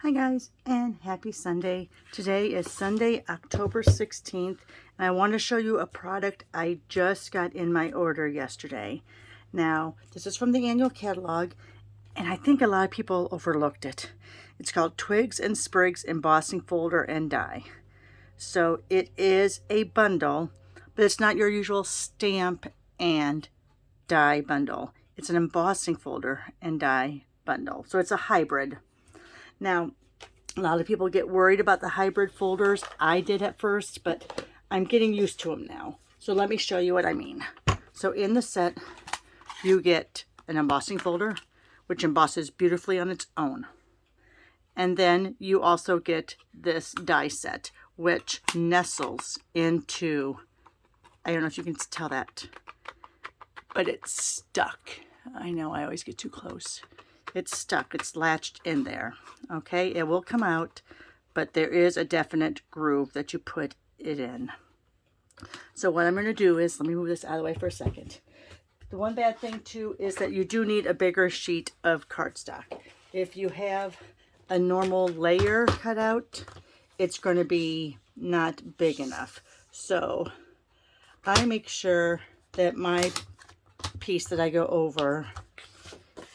Hi guys, and happy Sunday. Today is Sunday, October 16th, and I want to show you a product I just got in my order yesterday. Now, this is from the annual catalog, and I think a lot of people overlooked it. It's called Twigs and Sprigs Embossing Folder and Die. So it is a bundle, but it's not your usual stamp and die bundle. It's an embossing folder and die bundle. So it's a hybrid. Now, a lot of people get worried about the hybrid folders. I did at first, but I'm getting used to them now. So let me show you what I mean. So in the set, you get an embossing folder, which embosses beautifully on its own. And then you also get this die set, which nestles into, I don't know if you can tell that, but it's stuck. I know I always get too close. It's stuck, it's latched in there. Okay, it will come out, but there is a definite groove that you put it in. So what I'm going to do is, let me move this out of the way for a second. The one bad thing too is that you do need a bigger sheet of cardstock. If you have a normal layer cut out, it's going to be not big enough. So I make sure that my piece that I go over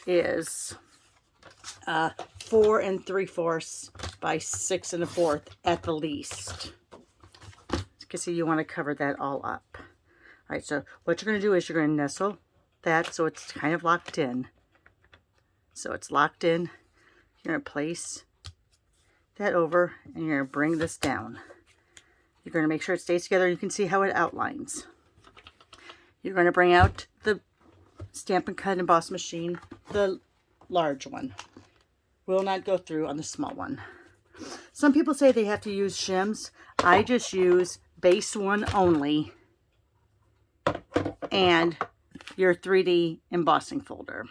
is 4 3/4 by 6 1/4 at the least. You can see you want to cover that all up. All right, so what you're going to do is you're going to nestle that so it's kind of locked in. So it's locked in. You're going to place that over and you're going to bring this down. You're going to make sure it stays together. You can see how it outlines. You're going to bring out the Stamp and Cut Emboss machine, the large one. Will not go through on the small one. Some people say they have to use shims. I just use base one only and your 3D embossing folder.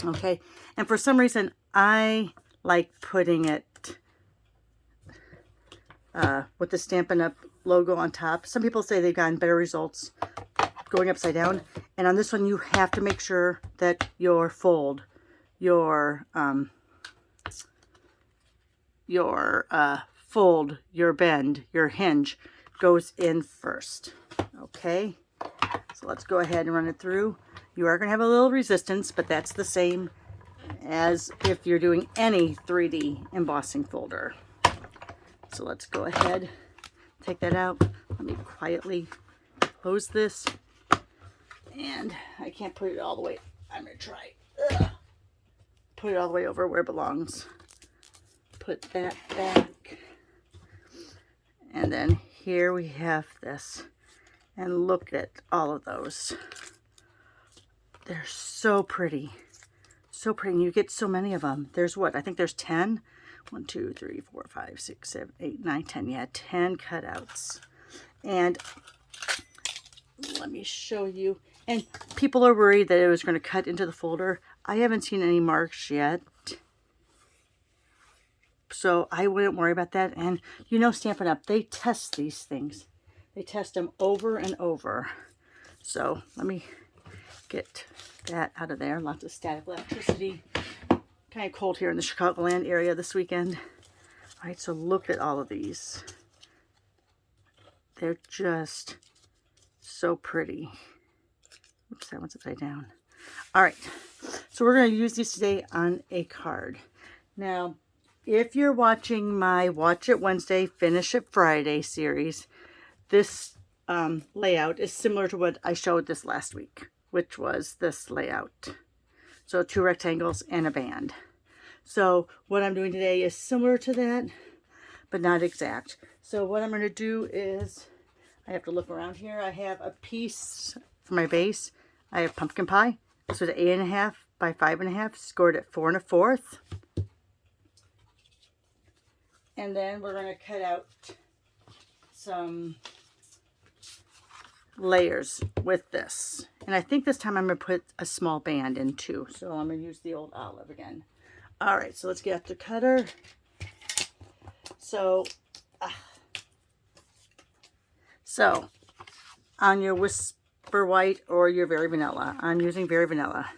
Okay, and for some reason I like putting it with the Stampin' Up logo on top. Some people say they've gotten better results going upside down, and on this one you have to make sure that your fold, your fold, your bend, your hinge goes in first. Okay, so let's go ahead and run it through. You are going to have a little resistance, but that's the same as if you're doing any 3D embossing folder. So let's go ahead, take that out. Let me quietly close this. And I can't put it all the way. I'm going to try. Put it all the way over where it belongs. Put that back. And then here we have this. And look at all of those. They're so pretty. So pretty. And you get so many of them. There's what? I think there's 10. 1, 2, 3, 4, 5, 6, 7, 8, 9, 10. Yeah, 10 cutouts. And let me show you. And people are worried that it was going to cut into the folder. I haven't seen any marks yet. So I wouldn't worry about that. And you know, Stampin' Up, they test these things. They test them over and over. So let me get that out of there. Lots of static electricity. Kind of cold here in the Chicagoland area this weekend. All right, so look at all of these. They're just so pretty. Oops, that one's upside down. All right, so we're going to use these today on a card. Now, if you're watching my Watch It Wednesday, Finish It Friday series, this layout is similar to what I showed this last week, which was this layout. So 2 rectangles and a band. So what I'm doing today is similar to that, but not exact. So what I'm going to do is, I have to look around here. I have a piece for my base. I have pumpkin pie. This was 8.5 by 5.5, scored at 4 1/4. And then we're going to cut out some layers with this. And I think this time I'm going to put a small band in too. So I'm going to use the old olive again. All right, so let's get out the cutter. So on your Whisper White or your Very Vanilla, I'm using Very Vanilla.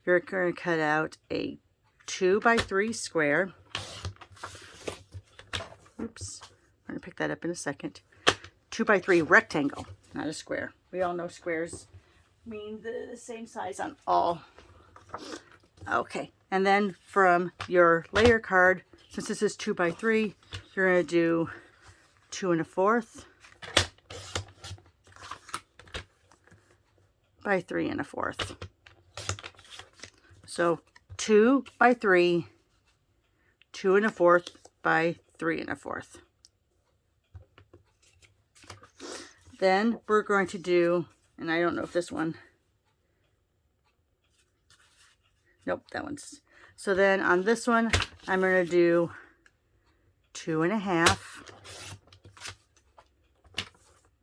You're going to cut out a 2 by 3 square. Oops, I'm going to pick that up in a second. 2x3 rectangle, not a square. We all know squares mean the same size on all. Okay, and then from your layer card, since this is 2x3, you're going to do 2 1/4 by 3 1/4. So 2x3, 2 1/4 by 3 1/4. Then we're going to do, and I don't know if this one, nope, that one's. So then on this one, I'm going to do 2 1/2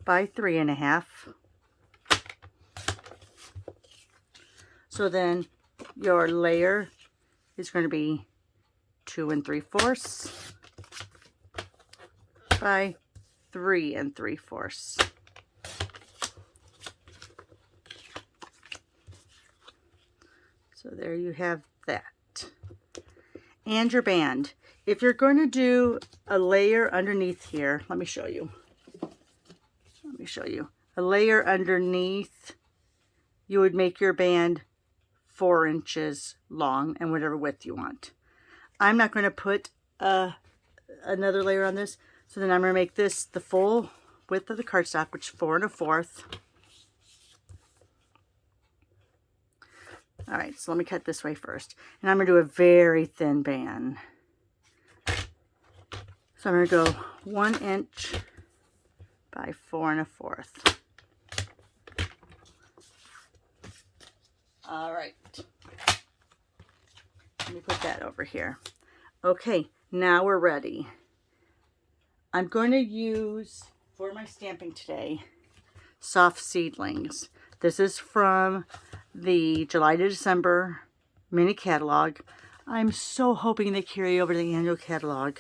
by 3 1/2. So then your layer is going to be 2 3/4 by 3 3/4. So there you have that. And your band. If you're going to do a layer underneath here, let me show you. A layer underneath, you would make your band 4 inches long and whatever width you want. I'm not going to put another layer on this, so then I'm going to make this the full width of the cardstock, which is 4 1/4. All right, so let me cut this way first. And I'm going to do a very thin band. So I'm going to go 1 inch by 4 1/4. All right. Let me put that over here. Okay, now we're ready. I'm going to use, for my stamping today, Soft Seedlings. This is from the July to December mini catalog. I'm so hoping they carry over to the annual catalog.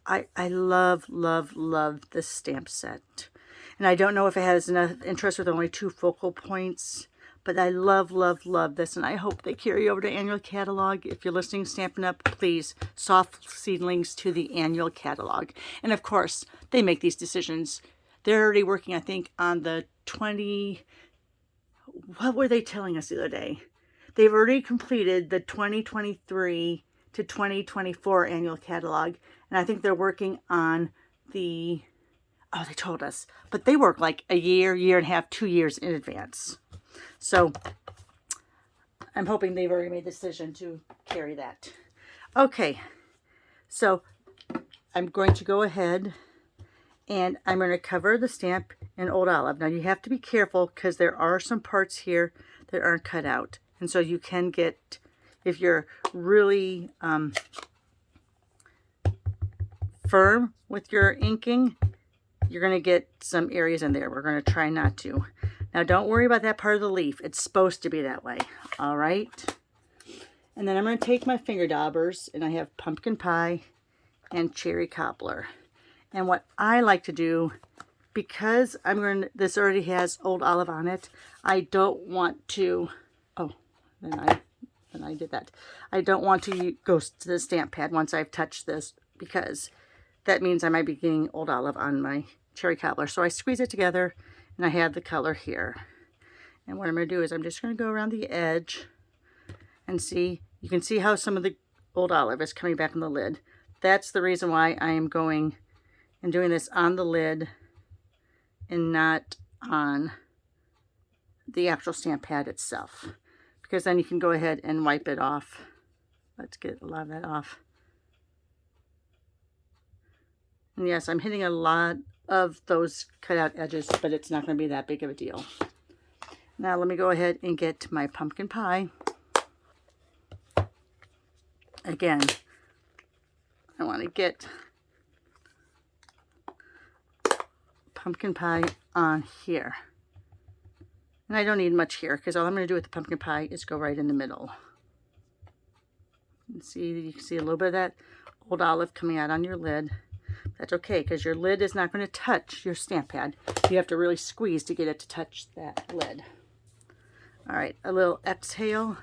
I love, love, love this stamp set. And I don't know if it has enough interest with only 2 focal points, but I love, love, love this. And I hope they carry over to annual catalog. If you're listening, Stampin' Up, please, Soft Seedlings to the annual catalog. And of course, they make these decisions. They're already working, I think, on the 20... What were they telling us the other day? They've already completed the 2023 to 2024 annual catalog. And I think they're working on the... Oh, they told us. But they work like a year, year and a half, 2 years in advance. So I'm hoping they've already made the decision to carry that. Okay. So I'm going to go ahead and I'm going to cover the stamp in Old Olive. Now you have to be careful because there are some parts here that aren't cut out. And so you can get, if you're really firm with your inking, you're going to get some areas in there. We're going to try not to. Now don't worry about that part of the leaf. It's supposed to be that way. All right. And then I'm going to take my finger daubers, and I have pumpkin pie and cherry cobbler. And what I like to do, because this already has Old Olive on it, I don't want to, then I did that. I don't want to go to the stamp pad once I've touched this, because that means I might be getting Old Olive on my cherry cobbler. So I squeeze it together, and I have the color here. And what I'm going to do is I'm just going to go around the edge and see. You can see how some of the Old Olive is coming back on the lid. That's the reason why I am going and doing this on the lid and not on the actual stamp pad itself, because then you can go ahead and wipe it off. Let's get a lot of that off. And yes, I'm hitting a lot of those cutout edges, but it's not going to be that big of a deal. Now let me go ahead and get my pumpkin pie. Again, I want to get pumpkin pie on here. And I don't need much here, because all I'm going to do with the pumpkin pie is go right in the middle. And you can see a little bit of that Old Olive coming out on your lid. That's okay, because your lid is not going to touch your stamp pad. You have to really squeeze to get it to touch that lid. All right, a little exhale.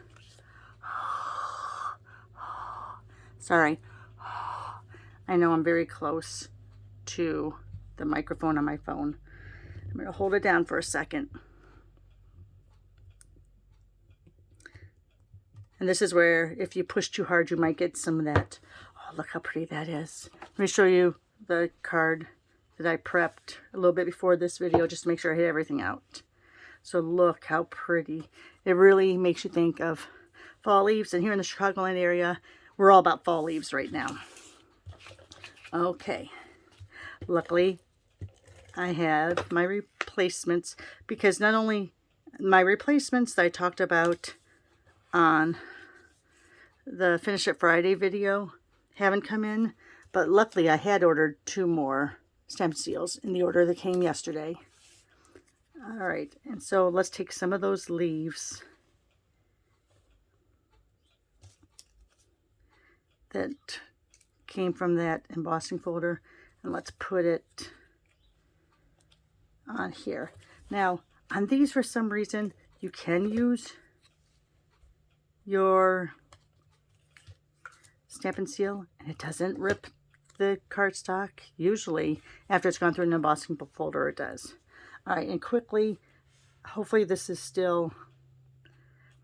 Sorry. I know I'm very close to the microphone on my phone. I'm going to hold it down for a second. And this is where if you push too hard, you might get some of that. Oh, look how pretty that is. Let me show you the card that I prepped a little bit before this video just to make sure I hit everything out. So look how pretty. It really makes you think of fall leaves. And here in the Chicagoland area, we're all about fall leaves right now. Okay. Luckily, I have my replacements, because not only my replacements that I talked about on the Finish It Friday video haven't come in, but luckily I had ordered 2 more stem seals in the order that came yesterday. All right, and so let's take some of those leaves that came from that embossing folder, and let's put it on here. Now, on these, for some reason, you can use your Stampin' Seal, and it doesn't rip the cardstock. Usually, after it's gone through an embossing folder, it does. All right, and quickly, hopefully this is still,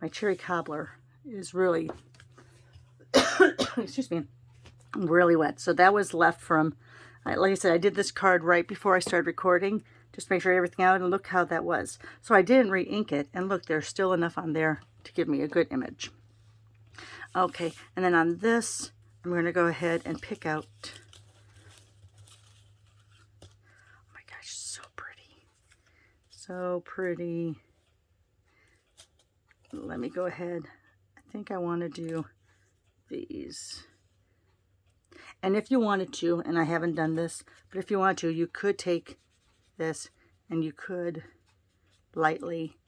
my cherry cobbler is really, excuse me, really wet. So that was left from, like I said, I did this card right before I started recording, just make sure everything out, and look how that was. So I didn't re-ink it, and look, there's still enough on there to give me a good image. Okay, and then on this, I'm going to go ahead and pick out, oh my gosh, so pretty. So pretty. Let me go ahead. I think I want to do these. And if you wanted to, and I haven't done this, but if you want to, you could take this and you could lightly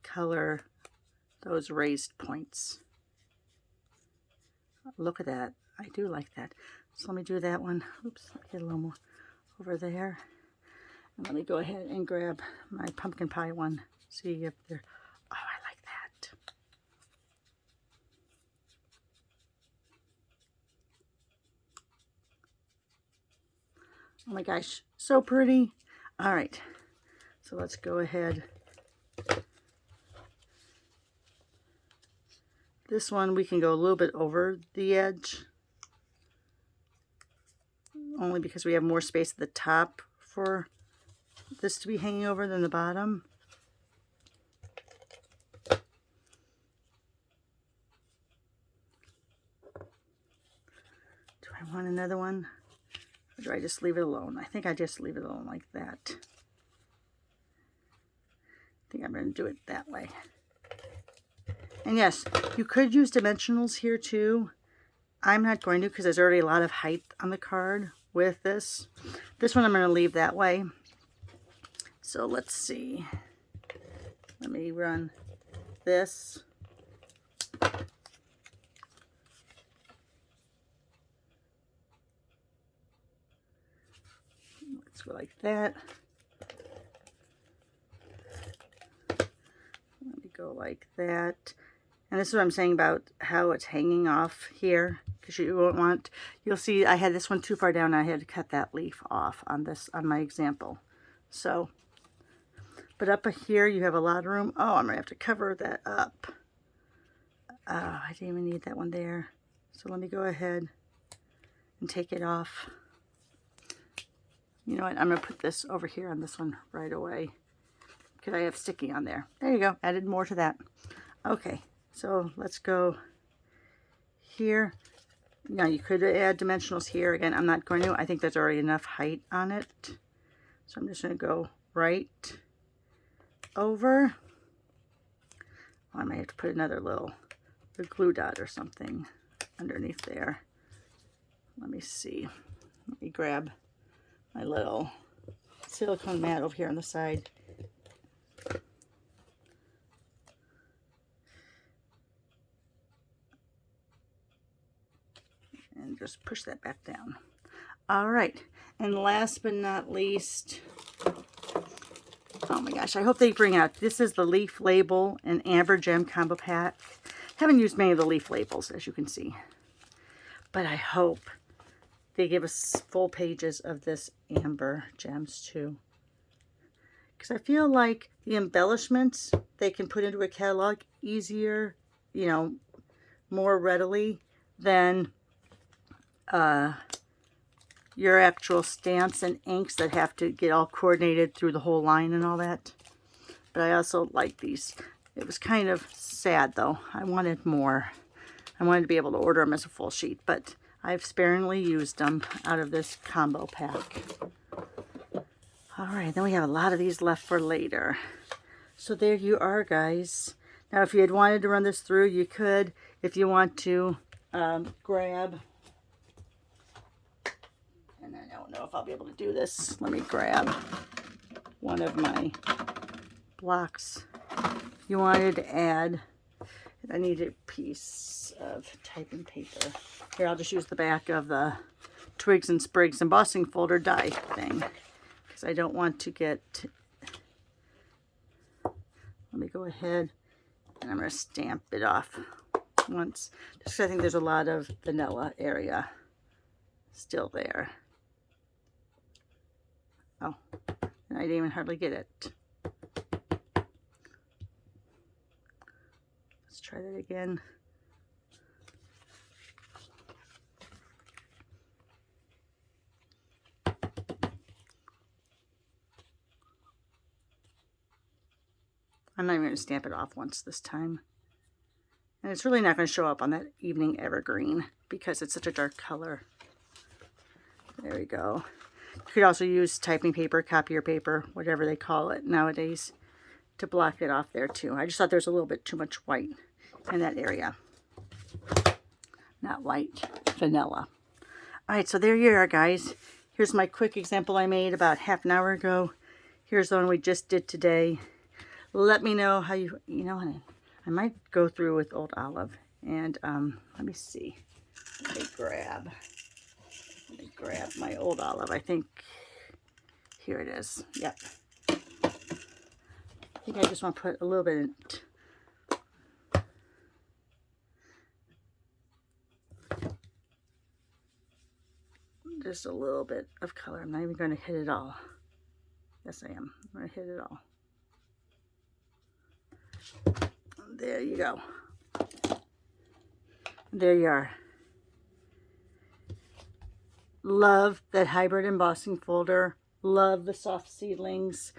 color those raised points. Look at that. I do like that. So let me do that one. Oops, let me get a little more over there. And let me go ahead and grab my pumpkin pie one. See if they're, oh, I like that. Oh my gosh, so pretty. All right, so let's go ahead. This one, we can go a little bit over the edge, only because we have more space at the top for this to be hanging over than the bottom. Do I want another one? Or do I just leave it alone? I think I just leave it alone like that. I think I'm going to do it that way. And yes, you could use dimensionals here too. I'm not going to, because there's already a lot of height on the card with this. This one I'm going to leave that way. So let's see. Let me run this. Let's go like that. Let me go like that. And this is what I'm saying about how it's hanging off here, because you won't want, you'll see I had this one too far down. I had to cut that leaf off on this, on my example. So, but up here you have a lot of room. Oh, I'm gonna have to cover that up. I didn't even need that one there. So let me go ahead and take it off. You know what, I'm gonna put this over here on this one right away, because I have sticky on there. There you go, added more to that. Okay. So let's go here. Now you could add dimensionals here. Again, I'm not going to. I think there's already enough height on it. So I'm just going to go right over. I might have to put another little glue dot or something underneath there. Let me see. Let me grab my little silicone mat over here on the side. And just push that back down. All right, and last but not least, oh my gosh, I hope they bring out, this is the Leaf Label and Amber Gem Combo Pack. Haven't used many of the leaf labels, as you can see, but I hope they give us full pages of this amber gems too. Because I feel like the embellishments they can put into a catalog easier, you know, more readily than your actual stamps and inks that have to get all coordinated through the whole line and all that. But I also like these. It was kind of sad though. I wanted more. I wanted to be able to order them as a full sheet, but I've sparingly used them out of this combo pack. All right, then we have a lot of these left for later. So there you are, guys. Now, if you had wanted to run this through, you could. If you want to grab, and I don't know if I'll be able to do this. Let me grab one of my blocks. If you wanted to add, I need a piece of typing paper. Here, I'll just use the back of the Twigs and Sprigs embossing folder die thing, because I don't want to get... Let me go ahead and I'm going to stamp it off once, just because I think there's a lot of vanilla area still there. Oh, and I didn't even hardly get it. Let's try that again. I'm not even going to stamp it off once this time. And it's really not going to show up on that evening evergreen because it's such a dark color. There we go. You could also use typing paper, copier paper, whatever they call it nowadays, to block it off there too. I just thought there was a little bit too much white in that area. Not white, vanilla. All right, so there you are, guys. Here's my quick example I made about half an hour ago. Here's the one we just did today. Let me know how you know, I might go through with Old Olive. And let me see. Let me grab my Old Olive. I think, here it is. Yep. I think I just want to put a little bit in. Just a little bit of color. I'm not even going to hit it all. Yes, I am. I'm going to hit it all. There you go. There you are. Love that hybrid embossing folder. Love the soft seedlings.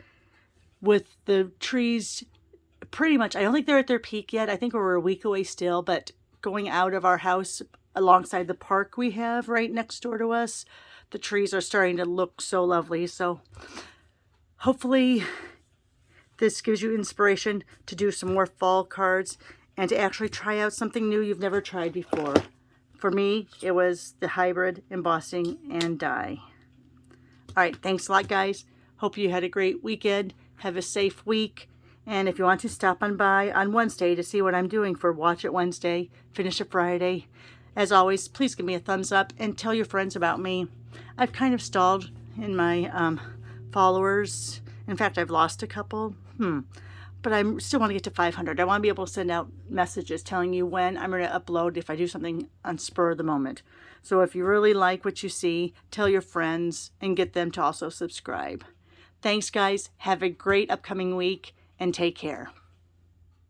With the trees, pretty much, I don't think they're at their peak yet. I think we're a week away still, but going out of our house alongside the park we have right next door to us, the trees are starting to look so lovely. So hopefully this gives you inspiration to do some more fall cards and to actually try out something new you've never tried before. For me, it was the hybrid embossing and die. All right, thanks a lot, guys. Hope you had a great weekend. Have a safe week. And if you want to stop on by on Wednesday to see what I'm doing for Watch It Wednesday, Finish It Friday, as always, please give me a thumbs up and tell your friends about me. I've kind of stalled in my followers. In fact, I've lost a couple. But I still want to get to 500. I want to be able to send out messages telling you when I'm going to upload if I do something on spur of the moment. So if you really like what you see, tell your friends and get them to also subscribe. Thanks, guys. Have a great upcoming week and take care.